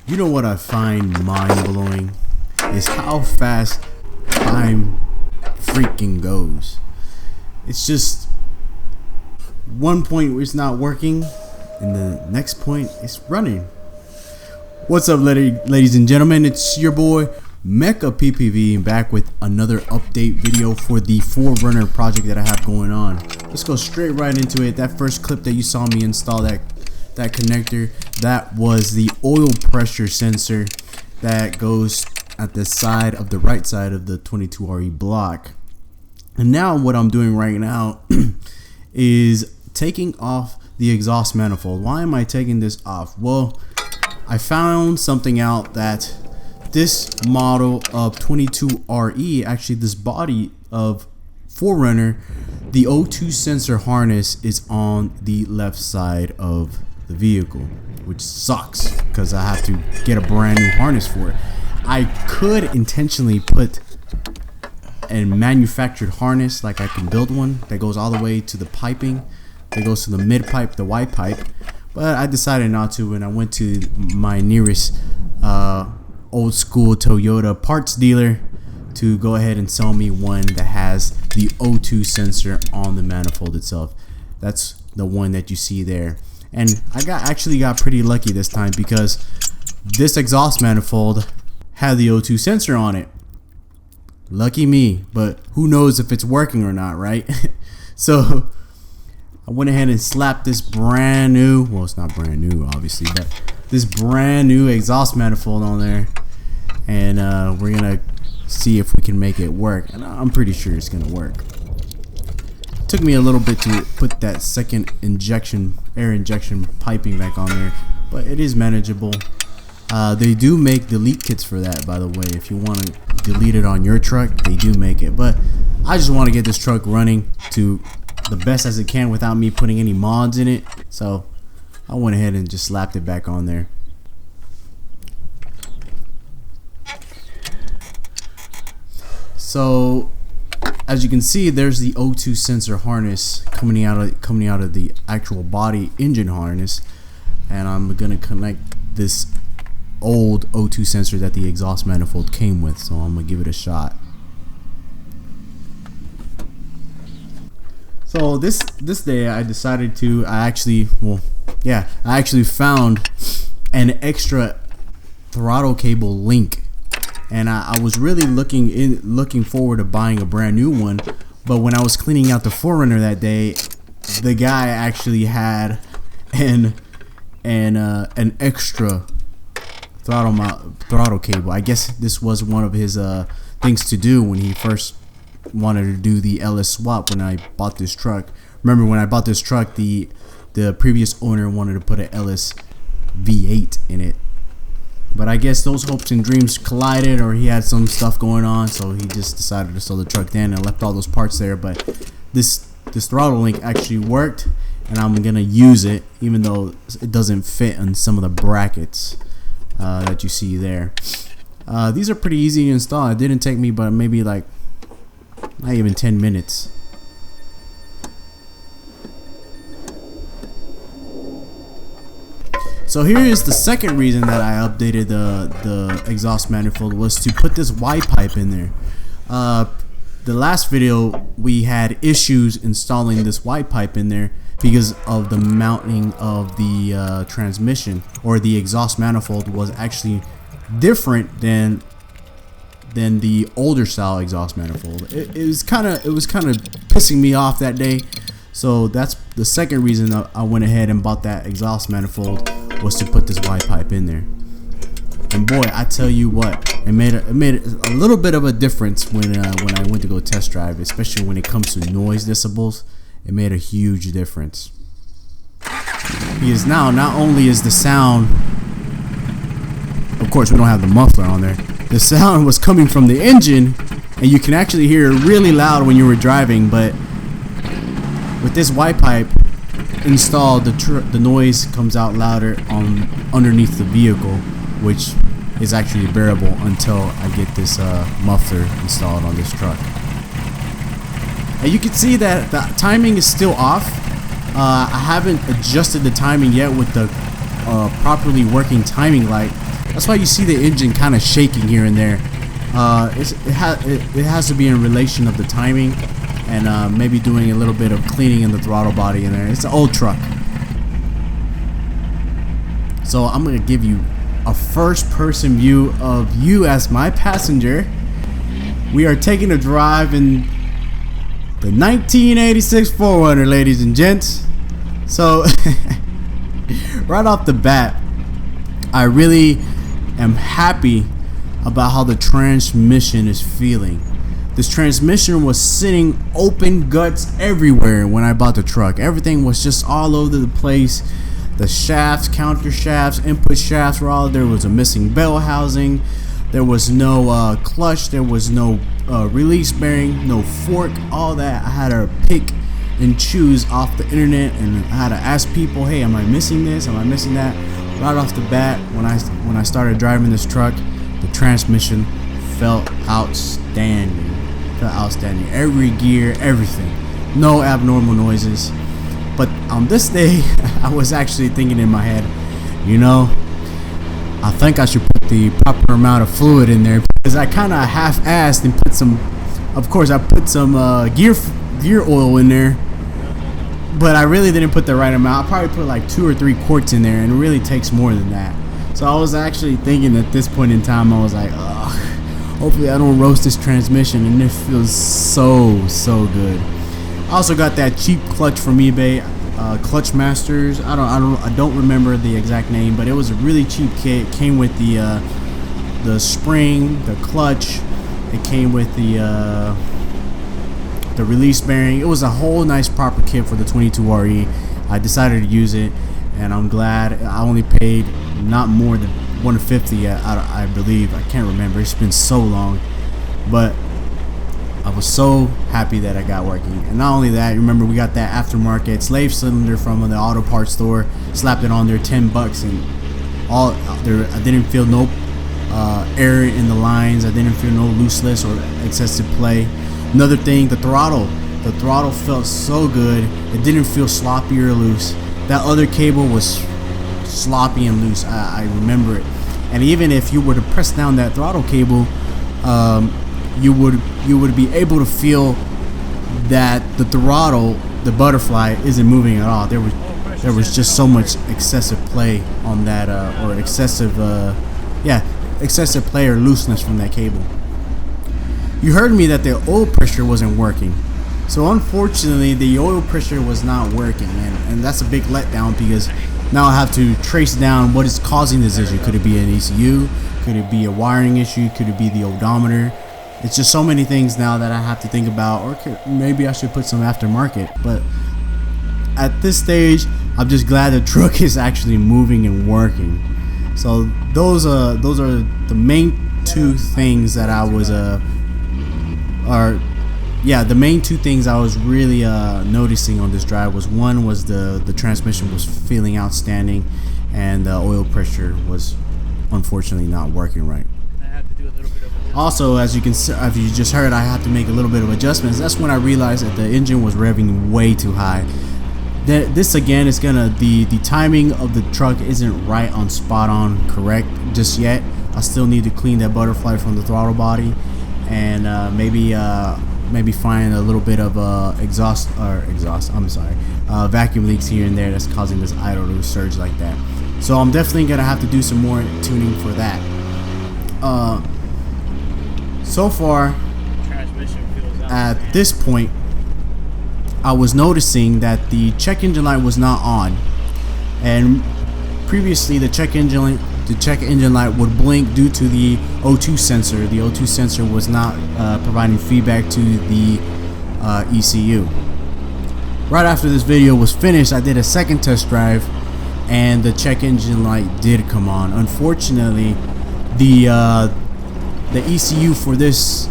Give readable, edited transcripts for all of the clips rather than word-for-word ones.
You know what I find mind-blowing is how fast time freaking goes. It's just one point where it's not working and the next point it's running. What's up, ladies and gentlemen? It's your boy Mecha PPV back with another update video for the 4Runner project that I have going on. Let's go straight right into it. That first clip that you saw me install, that connector, that was the oil pressure sensor that goes at the side of the right side of the 22RE block. And now what I'm doing right now is taking off the exhaust manifold. Why am I taking this off? Well, I found something out that this model of 22RE, actually this body of 4Runner, the O2 sensor harness is on the left side of the vehicle, which sucks because I have to get a brand new harness for it. I could intentionally put a manufactured harness, like I can build one that goes all the way to the piping, that goes to the mid pipe, the white pipe, but I decided not to, and I went to my nearest old school Toyota parts dealer to go ahead and sell me one that has the O2 sensor on the manifold itself. That's the one that you see there. And I actually got pretty lucky this time because this exhaust manifold had the O2 sensor on it. Lucky me, but who knows if it's working or not, right? So I went ahead and slapped this brand new, well, it's not brand new obviously, but this brand new exhaust manifold on there, and we're gonna see if we can make it work, and I'm pretty sure it's gonna work. Took me a little bit to put that second air injection piping back on there, but it is manageable. They do make delete kits for that, by the way. If you want to delete it on your truck, they do make it, but I just want to get this truck running to the best as it can without me putting any mods in it, so I went ahead and just slapped it back on there. So as you can see, there's the O2 sensor harness coming out of the actual body engine harness, and I'm gonna connect this old O2 sensor that the exhaust manifold came with, so I'm gonna give it a shot. So this day I decided to I actually found an extra throttle cable link, and I was really looking forward to buying a brand new one, but when I was cleaning out the 4Runner that day, the guy actually had an extra throttle cable. I guess this was one of his things to do when he first wanted to do the LS swap when I bought this truck. Remember when I bought this truck, the previous owner wanted to put an LS V8 in it, but I guess those hopes and dreams collided, or he had some stuff going on, so he just decided to sell the truck then and left all those parts there. But this throttle link actually worked, and I'm gonna use it even though it doesn't fit on some of the brackets that you see there. These are pretty easy to install. It didn't take me but maybe like not even 10 minutes. So here is the second reason that I updated the exhaust manifold, was to put this Y pipe in there. The last video we had issues installing this Y pipe in there because of the mounting of the transmission, or the exhaust manifold was actually different than the older style exhaust manifold. It was kind of pissing me off that day. So that's the second reason I went ahead and bought that exhaust manifold, was to put this Y pipe in there. And boy, I tell you what, it made a little bit of a difference when I went to go test drive, especially when it comes to noise decibels. It made a huge difference, because now not only is the sound, of course we don't have the muffler on there, the sound was coming from the engine, and you can actually hear it really loud when you were driving, but with this Y pipe installed, the noise comes out louder underneath the vehicle, which is actually bearable until I get this muffler installed on this truck. And you can see that the timing is still off. I haven't adjusted the timing yet with the properly working timing light, That's why you see the engine kind of shaking here and there. It has to be in relation of the timing, and maybe doing a little bit of cleaning in the throttle body in there. It's an old truck. So I'm gonna give you a first-person view of you as my passenger. We are taking a drive in the 1986 4Runner, ladies and gents. So right off the bat, I really am happy about how the transmission is feeling. This transmission was sitting open guts everywhere when I bought the truck. Everything was just all over the place. The shafts, counter shafts, input shafts were all there. Was a missing bell housing. There was no clutch. There was no release bearing, no fork, all that. I had to pick and choose off the internet, and I had to ask people, hey, am I missing this? Am I missing that? Right off the bat, when I started driving this truck, the transmission felt outstanding. Every gear, everything. No abnormal noises. But on this day, I was actually thinking in my head, you know, I think I should put the proper amount of fluid in there, because I kind of half-assed and put some, of course, I put some gear oil in there, but I really didn't put the right amount. I probably put like 2 or 3 quarts in there, and it really takes more than that. So I was actually thinking at this point in time, I was like, ugh, hopefully I don't roast this transmission, and it feels so good. I also got that cheap clutch from eBay, Clutch Masters. I don't remember the exact name, but it was a really cheap kit. It came with the spring, the clutch. It came with the release bearing. It was a whole nice proper kit for the 22RE. I decided to use it, and I'm glad. I only paid not more than $150, I believe. I can't remember. It's been so long, but I was so happy that I got working. And not only that, remember we got that aftermarket slave cylinder from the auto parts store. Slapped it on there, $10, and all there. I didn't feel no air in the lines. I didn't feel no looseness or excessive play. Another thing, the throttle. The throttle felt so good. It didn't feel sloppy or loose. That other cable was sloppy and loose. I remember it. And even if you were to press down that throttle cable, you would be able to feel that the throttle, the butterfly, isn't moving at all. There was just so much excessive play on that, or excessive play or looseness from that cable. You heard me that the oil pressure wasn't working. So unfortunately, the oil pressure was not working, and that's a big letdown, because now I have to trace down what is causing this issue. Could it be an ECU? Could it be a wiring issue? Could it be the odometer? It's just so many things now that I have to think about, or maybe I should put some aftermarket. But at this stage, I'm just glad the truck is actually moving and working. So those are the main 2 things that I was the main 2 things I was really noticing on this drive was, one was the transmission was feeling outstanding, and the oil pressure was unfortunately not working right. Also, as you just heard, I had to make a little bit of adjustments. That's when I realized that the engine was revving way too high. This again is the timing of the truck isn't right on spot on correct just yet. I still need to clean that butterfly from the throttle body, and maybe find a little bit of vacuum leaks here and there that's causing this idle to surge like that. So I'm definitely gonna have to do some more tuning for that. So far, at this point, I was noticing that the check engine light was not on, and previously the check engine light would blink due to the O2 sensor. The O2 sensor was not providing feedback to the ECU. Right after this video was finished, I did a second test drive, and the check engine light did come on. Unfortunately, the ECU for this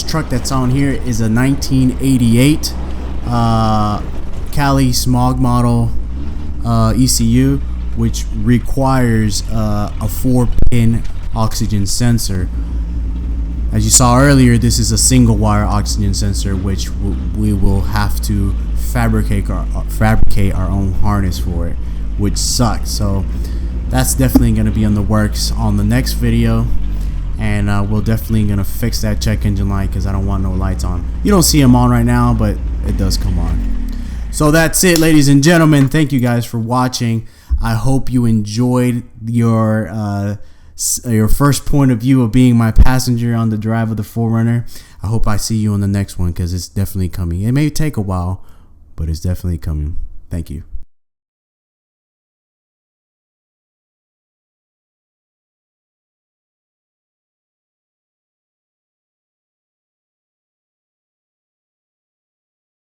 truck that's on here is a 1988 Cali Smog model ECU, which requires a 4-pin oxygen sensor. As you saw earlier, this is a single wire oxygen sensor, which we will have to fabricate our own harness for it, which sucks. So that's definitely going to be in the works on the next video. And we're definitely going to fix that check engine light because I don't want no lights on. You don't see them on right now, but it does come on. So that's it, ladies and gentlemen. Thank you guys for watching. I hope you enjoyed your first point of view of being my passenger on the drive of the 4Runner. I hope I see you on the next one because it's definitely coming. It may take a while, but it's definitely coming. Thank you.